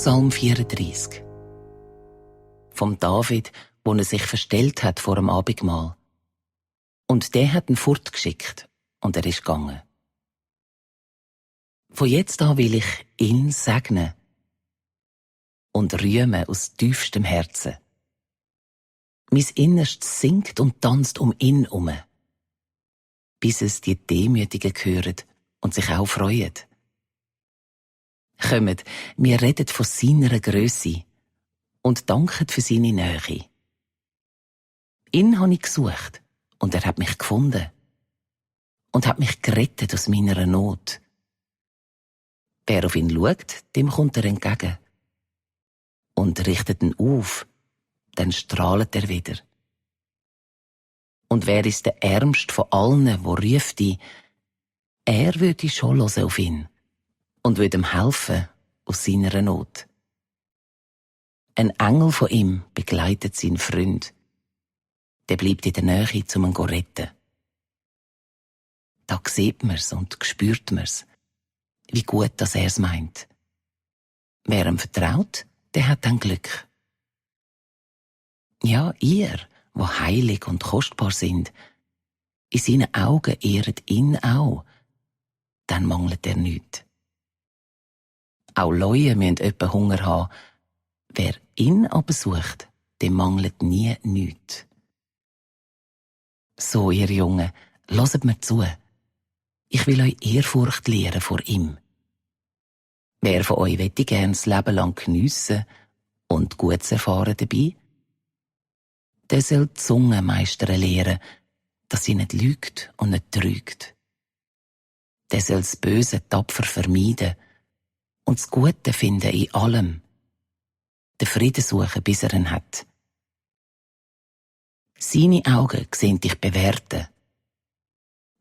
Psalm 34. Vom David, wo er sich verstellt hat vor dem Abendmahl. Und der hat ihn fortgeschickt, und er ist gegangen. Von jetzt an will ich ihn segnen und rühmen aus tiefstem Herzen. Mein Innerstes singt und tanzt um ihn herum, bis es die Demütigen hören und sich auch freuen. Kommt, wir reden von seiner Grösse und danken für seine Nähe. Ihn habe ich gesucht und er hat mich gefunden und hat mich gerettet aus meiner Not. Wer auf ihn schaut, dem kommt er entgegen und richtet ihn auf, dann strahlt er wieder. Und wer ist der Ärmste von allen, wo ruft ihn, er würde schon hören auf ihn und würde ihm helfen aus seiner Not. Ein Engel von ihm begleitet seinen Freund. Der bleibt in der Nähe, um ihn zu retten. Da sieht man's und spürt man's, wie gut dass er's meint. Wer ihm vertraut, der hat dann Glück. Ja, ihr, wo heilig und kostbar sind, in seinen Augen ehret ihn auch, dann mangelt er nichts. Auch Leute müssen öppe Hunger haben. Wer ihn aber sucht, dem mangelt nie nichts. So, ihr Jungen, hört mir zu. Ich will euch Ehrfurcht lehren vor ihm. Wer von euch möchte gern das Leben lang geniessen und Gutes erfahren dabei? Der soll die Zunge meistern lehren, dass sie nicht lügt und nicht trügt. Der soll das Böse tapfer vermeiden und das Gute finden in allem. Den Frieden suchen, bis er ihn hat. Seine Augen sehen dich bewerten.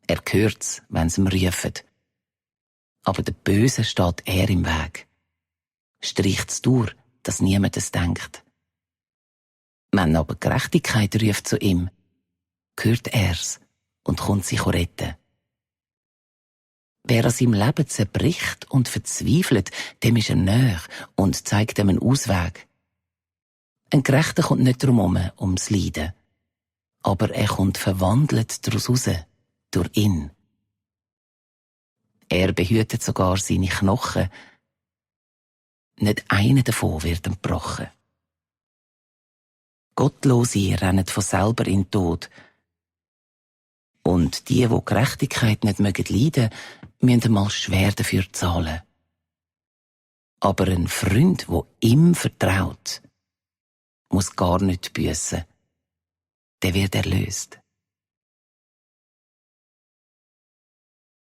Er hört's, wenn's ihm rufen. Aber der Böse steht er im Weg. Streicht's durch, dass niemand es denkt. Wenn aber Gerechtigkeit ruft zu ihm, hört er's und kommt sich retten. Wer an seinem Leben zerbricht und verzweifelt, dem ist er nahe und zeigt ihm einen Ausweg. Ein Gerechter kommt nicht drum herum, ums Leiden, aber er kommt verwandelt daraus raus, durch ihn. Er behütet sogar seine Knochen, nicht einer davon wird gebrochen. Gottlose rennen von selber in den Tod. Und die Gerechtigkeit nicht leiden mögen, müssen einmal schwer dafür zahlen. Aber ein Freund, der ihm vertraut, muss gar nicht büssen. Der wird erlöst.